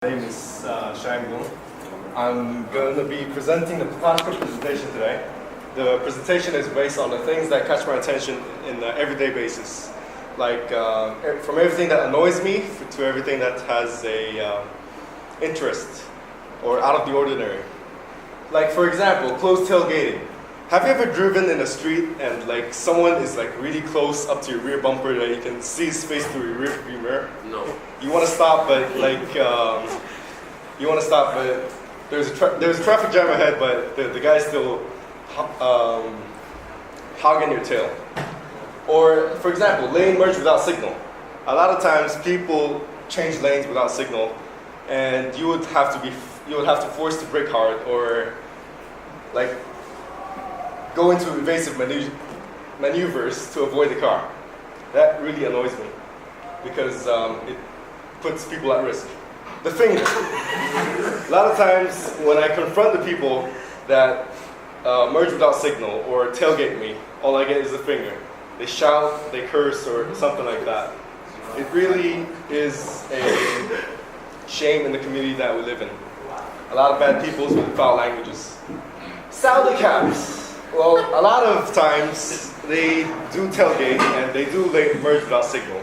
My name is Shang. I'm going to be presenting the practical presentation today. The presentation is based on the things that catch my attention in an everyday basis. Like from everything that annoys me to everything that has a interest or out of the ordinary. Like for example, close tailgating. Have you ever driven in a street and like someone is like really close up to your rear bumper that you can see his face through your rear view mirror? No. You want to stop, but there's a traffic jam ahead, but the guy's still hogging your tail. Or for example, lane merge without signal. A lot of times people change lanes without signal, and you would have to force to brake hard or like go into evasive maneuvers to avoid the car. That really annoys me because it puts people at risk. The finger. A lot of times when I confront the people that merge without signal or tailgate me, all I get is a finger. They shout, they curse, or something like that. It really is a shame in the community that we live in. A lot of bad people with foul languages. Saudi cabs. Well, a lot of times they do tailgate and they do merge without signal.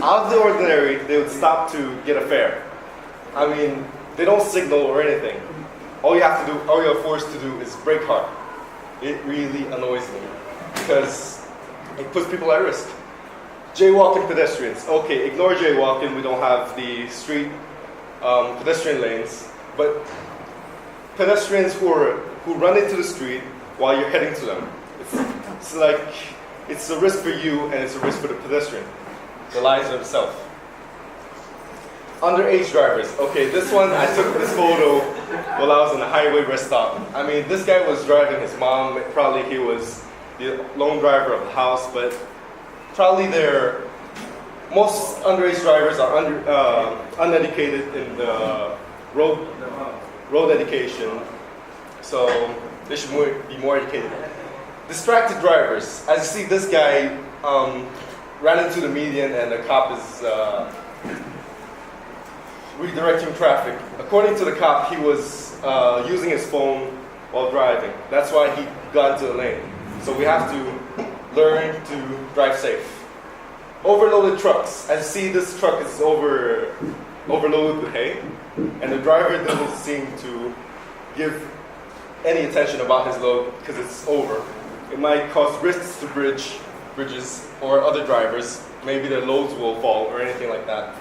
Out of the ordinary, they would stop to get a fare. I mean, they don't signal or anything. All you're forced to do is brake hard. It really annoys me because it puts people at risk. Jaywalking pedestrians. Okay, ignore jaywalking. We don't have the street pedestrian lanes, but pedestrians who run into the street while you're heading to them. It's like it's a risk for you and it's a risk for the pedestrian. The lives of himself. Underaged drivers. Okay, this one, I took this photo while I was in a highway rest stop. I mean, this guy was driving his mom. Probably he was the lone driver of the house, but probably most underage drivers are uneducated in the road education, so they should be more educated. Distracted drivers. As you see, this guy ran into the median and the cop is redirecting traffic. According to the cop, he was using his phone while driving. That's why he got into the lane. So we have to learn to drive safe. Overloaded trucks. As you see, this truck is overloaded with hay, and the driver doesn't seem to give any attention about his load because it's over. It might cause risks to bridges or other drivers. Maybe their loads will fall or anything like that.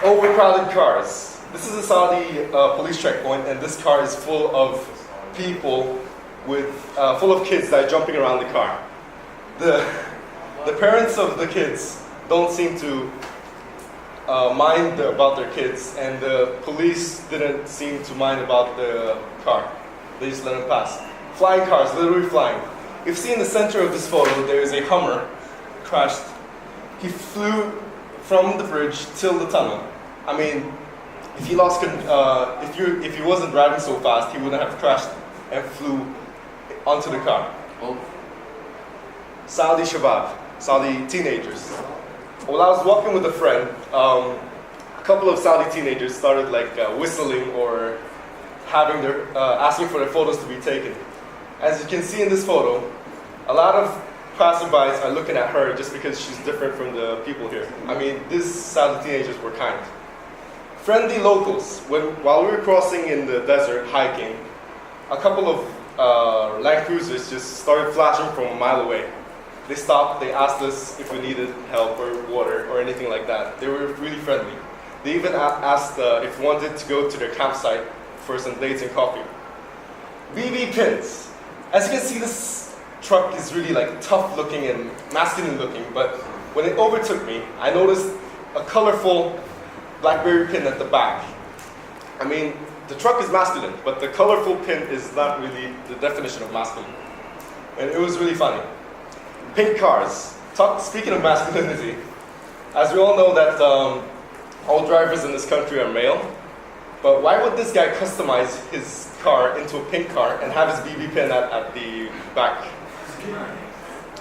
Overcrowded cars. This is a Saudi police checkpoint, and this car is full of people full of kids that are jumping around the car. The parents of the kids don't seem to mind about their kids, and the police didn't seem to mind about the car. They just let them pass. Flying cars, literally flying. If you see in the center of this photo, there is a Hummer crashed. He flew from the bridge till the tunnel. I mean, if he wasn't driving so fast, he wouldn't have crashed and flew onto the car. Oh. Saudi Shabab, Saudi teenagers. While I was walking with a friend, a couple of Saudi teenagers started like whistling or asking for their photos to be taken. As you can see in this photo, a lot of passerbys are looking at her just because she's different from the people here. I mean, these Saudi teenagers were kind. Friendly locals. While we were crossing in the desert hiking, a couple of Land Cruisers just started flashing from a mile away. They stopped, they asked us if we needed help or water or anything like that. They were really friendly. They even asked if we wanted to go to their campsite for some dates and coffee. BB pins. As you can see, this truck is really like tough looking and masculine looking, but when it overtook me, I noticed a colorful BlackBerry pin at the back. I mean, the truck is masculine, but the colorful pin is not really the definition of masculine. And it was really funny. Pink cars. Speaking of masculinity, as we all know that all drivers in this country are male, but why would this guy customize his car into a pink car and have his BB pin at the back?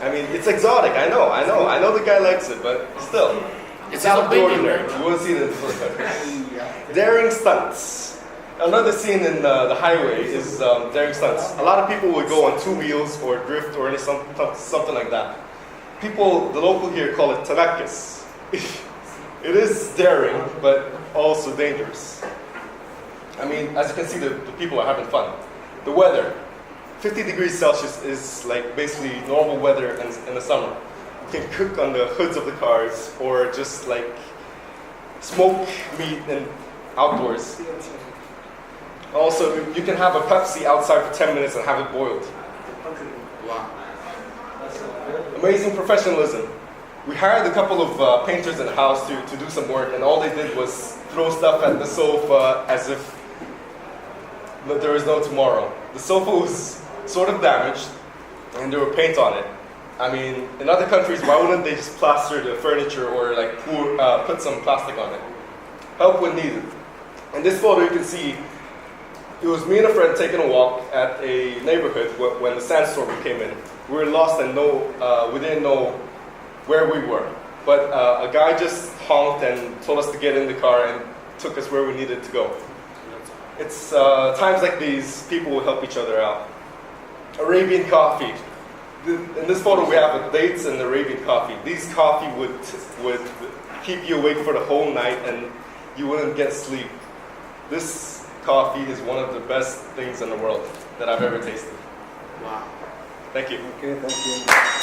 I mean, it's exotic, I know the guy likes it, but still. It's out of the ordinary. You won't see it in most countries. Daring stunts. Another scene in the highway is daring stunts. A lot of people would go on 2 wheels or drift or something like that. People, the local here, call it tarakis. It is daring, but also dangerous. I mean, as you can see, the people are having fun. The weather, 50 degrees Celsius is like basically normal weather in the summer. You can cook on the hoods of the cars or just like smoke meat and outdoors. Also, you can have a Pepsi outside for 10 minutes and have it boiled. Wow. Amazing professionalism. We hired a couple of painters in the house to do some work, and all they did was throw stuff at the sofa as if there was no tomorrow. The sofa was sort of damaged, and there were paint on it. I mean, in other countries, why wouldn't they just plaster the furniture or like put some plastic on it? Help when needed. In this photo, you can see it was me and a friend taking a walk at a neighborhood when the sandstorm came in. We were lost and we didn't know where we were. But a guy just honked and told us to get in the car and took us where we needed to go. It's times like these, people will help each other out. Arabian Coffee. In this photo, we have dates and Arabian Coffee. These coffee would keep you awake for the whole night and you wouldn't get sleep. This coffee is one of the best things in the world that I've ever tasted. Wow. Thank you. Okay, thank you.